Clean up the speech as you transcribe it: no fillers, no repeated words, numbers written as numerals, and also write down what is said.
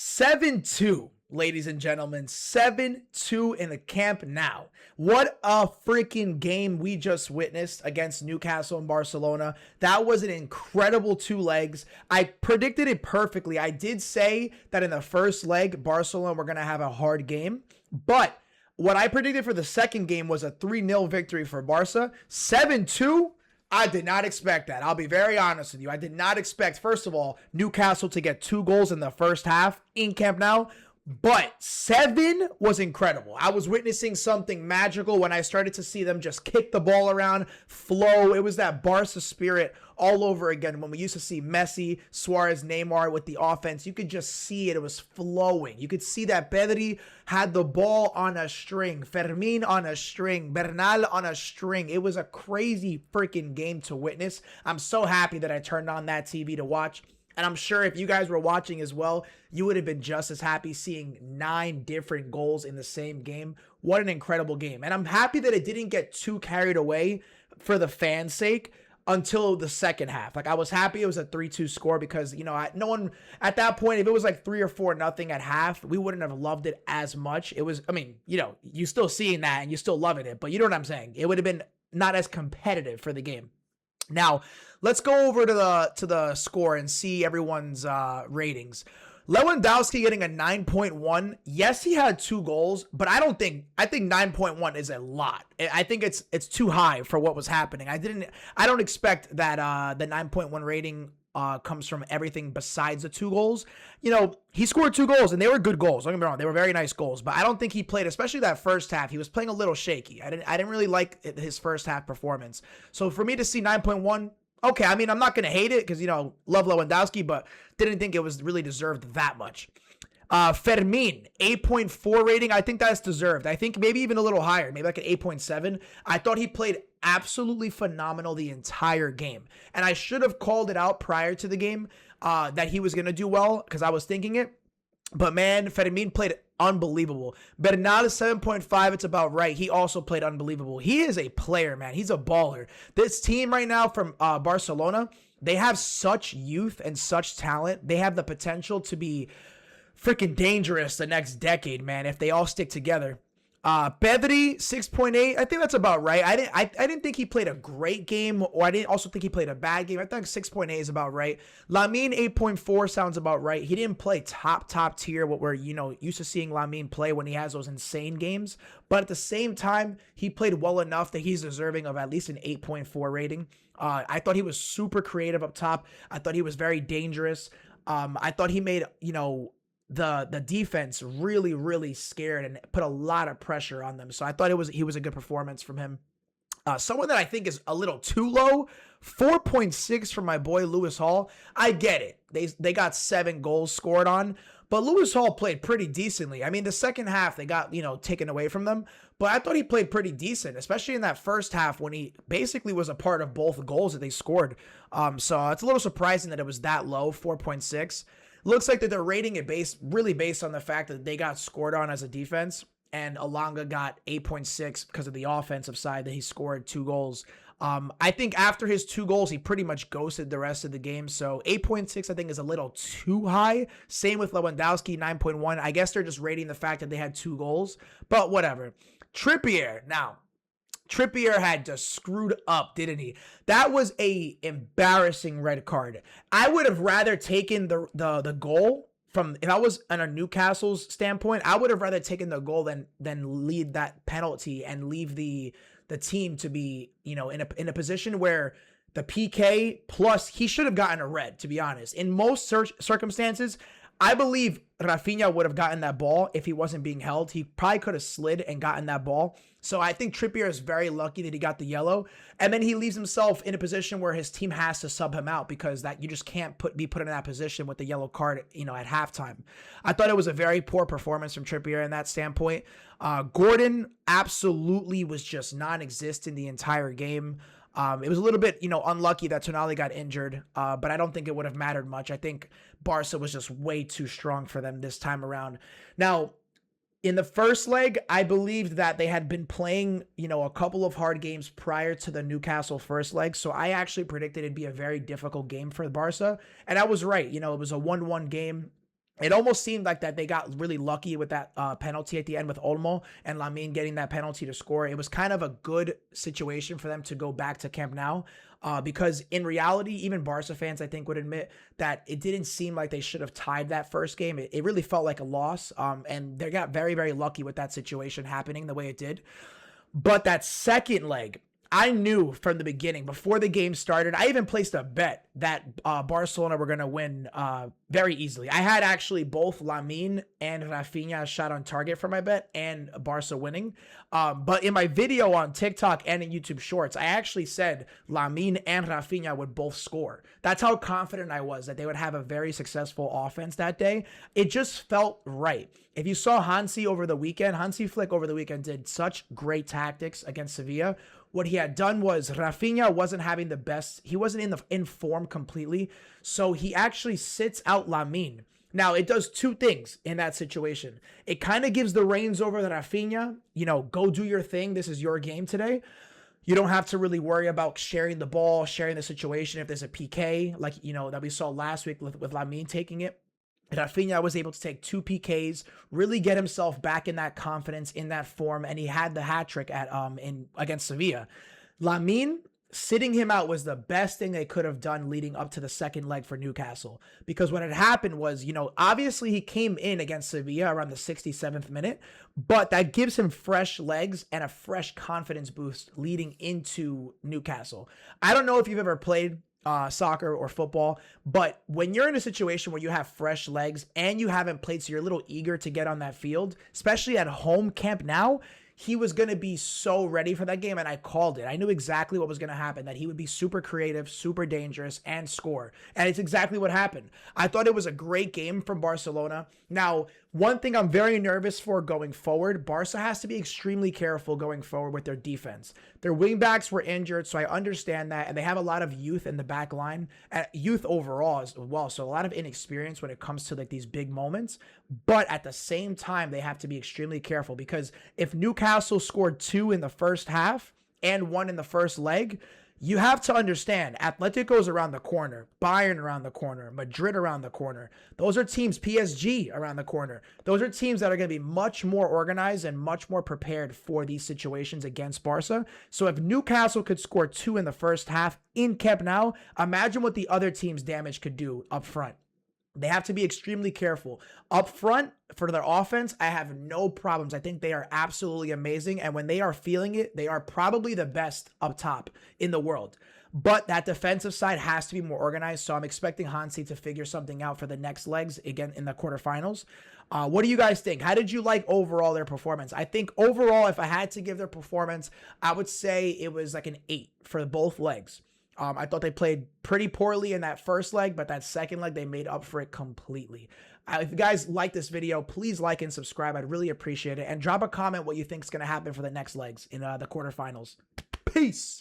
7-2, ladies and gentlemen. 7-2 in the Camp Nou. What a freaking game we just witnessed against Newcastle and Barcelona. That was an incredible 2 legs. I predicted it perfectly. I did say that in the first leg, Barcelona were going to have a hard game. But what I predicted for the second game was a 3-0 victory for Barca. 7-2. I did not expect that. I'll be very honest with you. I did not expect, first of all, Newcastle to get 2 goals in the first half in Camp Nou, but 7 was incredible. I was witnessing something magical when I started to see them just kick the ball around, flow. It was that Barca spirit all over again. When we used to see Messi, Suarez, Neymar with the offense, you could just see it. It was flowing. You could see that Pedri had the ball on a string, Fermin on a string, Bernal on a string. It was a crazy freaking game to witness. I'm so happy that I turned on that TV to watch. And I'm sure if you guys were watching as well, you would have been just as happy seeing 9 different goals in the same game. What an incredible game. And I'm happy that it didn't get too carried away for the fans' sake until the second half. Like, I was happy it was a 3-2 score because, you know, no one at that point, if it was like 3 or 4-0 at half, we wouldn't have loved it as much. It was, I mean, you know, you still seeing that and you still loving it, but you know what I'm saying? It would have been not as competitive for the game. Now, let's go over to the score and see everyone's ratings. Lewandowski getting a 9.1. Yes, he had 2 goals, but I think 9.1 is a lot. I think it's too high for what was happening. I don't expect that the 9.1 rating comes from everything besides the 2 goals. You know, he scored 2 goals and they were good goals. Don't get me wrong, they were very nice goals, but I don't think he played, especially that first half. He was playing a little shaky. I didn't really like his first half performance. So for me to see 9.1, okay, I mean, I'm not going to hate it because, you know, love Lewandowski, but didn't think it was really deserved that much. Fermin, 8.4 rating. I think that's deserved. I think maybe even a little higher, maybe like an 8.7. I thought he played absolutely phenomenal the entire game. And I should have called it out prior to the game that he was going to do well because I was thinking it. But man, Fermin played unbelievable. Bernal is 7.5. It's about right. He also played unbelievable. He is a player, man. He's a baller. This team right now from Barcelona, they have such youth and such talent. They have the potential to be freaking dangerous the next decade, man, if they all stick together. Pedri, 6.8. I think that's about right. I didn't think he played a great game, or I didn't also think he played a bad game. I think 6.8 is about right. Lamine, 8.4 sounds about right. He didn't play top tier, what we're, you know, used to seeing Lamine play when he has those insane games. But at the same time, he played well enough that he's deserving of at least an 8.4 rating. I thought he was super creative up top. I thought he was very dangerous. I thought he made, you know, the defense really scared and put a lot of pressure on them. So I thought he was a good performance from him. Someone that I think is a little too low, 4.6 from my boy Lewis Hall. I get it. They got 7 goals scored on, but Lewis Hall played pretty decently. I mean, the second half they got, you know, taken away from them, but I thought he played pretty decent, especially in that first half when he basically was a part of both goals that they scored. So it's a little surprising that it was that low, 4.6. Looks like that they're rating it based on the fact that they got scored on as a defense, and Alanga got 8.6 because of the offensive side that he scored 2 goals. I think after his 2 goals, he pretty much ghosted the rest of the game. So 8.6 I think is a little too high. Same with Lewandowski, 9.1. I guess they're just rating the fact that they had 2 goals, but whatever. Trippier, now. Trippier had just screwed up, didn't he? That was a embarrassing red card. I would have rather taken the goal from, if I was on a Newcastle's standpoint, I would have rather taken the goal than lead that penalty and leave the team to be, you know, in a position where the PK plus he should have gotten a red, to be honest. In most circumstances, I believe Rafinha would have gotten that ball if he wasn't being held. He probably could have slid and gotten that ball. So I think Trippier is very lucky that he got the yellow. And then he leaves himself in a position where his team has to sub him out because that you just can't be put in that position with the yellow card, you know, at halftime. I thought it was a very poor performance from Trippier in that standpoint. Gordon absolutely was just non-existent the entire game. It was a little bit, you know, unlucky that Tonali got injured, but I don't think it would have mattered much. I think Barca was just way too strong for them this time around. Now, in the first leg, I believed that they had been playing, you know, a couple of hard games prior to the Newcastle first leg, so I actually predicted it'd be a very difficult game for Barca, and I was right. You know, it was a 1-1 game. It almost seemed like that they got really lucky with that penalty at the end with Olmo and Lamine getting that penalty to score. It was kind of a good situation for them to go back to Camp Nou, because in reality, even Barca fans, I think, would admit that it didn't seem like they should have tied that first game. It really felt like a loss, and they got very, very lucky with that situation happening the way it did. But that second leg, I knew from the beginning, before the game started, I even placed a bet that Barcelona were going to win very easily. I had actually both Lamine and Rafinha shot on target for my bet and Barca winning. But in my video on TikTok and in YouTube Shorts, I actually said Lamine and Rafinha would both score. That's how confident I was that they would have a very successful offense that day. It just felt right. If you saw Hansi Flick over the weekend did such great tactics against Sevilla. What he had done was Rafinha wasn't having the best. He wasn't in form completely. So he actually sits out Lamine. Now, it does two things in that situation. It kind of gives the reins over to Rafinha. Go do your thing. This is your game today. You don't have to really worry about sharing the ball, sharing the situation if there's a PK, like, that we saw last week with Lamine taking it. Rafinha was able to take 2 PKs, really get himself back in that confidence, in that form, and he had the hat trick against Sevilla. Lamine, sitting him out was the best thing they could have done leading up to the second leg for Newcastle, because what had happened was, obviously he came in against Sevilla around the 67th minute, but that gives him fresh legs and a fresh confidence boost leading into Newcastle. I don't know if you've ever played soccer or football, but when you're in a situation where you have fresh legs and you haven't played, so you're a little eager to get on that field, especially at home Camp Nou, he was going to be so ready for that game, and I called it. I knew exactly what was going to happen, that he would be super creative, super dangerous, and score. And it's exactly what happened. I thought it was a great game from Barcelona. Now, one thing I'm very nervous for going forward, Barca has to be extremely careful going forward with their defense. Their wingbacks were injured, so I understand that, and they have a lot of youth in the back line, youth overall as well, so a lot of inexperience when it comes to these big moments. But at the same time, they have to be extremely careful, because if Newcastle scored 2 in the first half and 1 in the first leg, you have to understand, Atletico's around the corner, Bayern around the corner, Madrid around the corner. Those are teams, PSG around the corner. Those are teams that are going to be much more organized and much more prepared for these situations against Barca. So if Newcastle could score 2 in the first half in Camp Nou, imagine what the other team's damage could do up front. They have to be extremely careful. Up front, for their offense, I have no problems. I think they are absolutely amazing. And when they are feeling it, they are probably the best up top in the world. But that defensive side has to be more organized. So I'm expecting Hansi to figure something out for the next legs, again, in the quarterfinals. What do you guys think? How did you like overall their performance? I think overall, if I had to give their performance, I would say it was like an 8 for both legs. I thought they played pretty poorly in that first leg, but that second leg, they made up for it completely. If you guys like this video, please like and subscribe. I'd really appreciate it. And drop a comment what you think is going to happen for the next legs in the quarterfinals. Peace.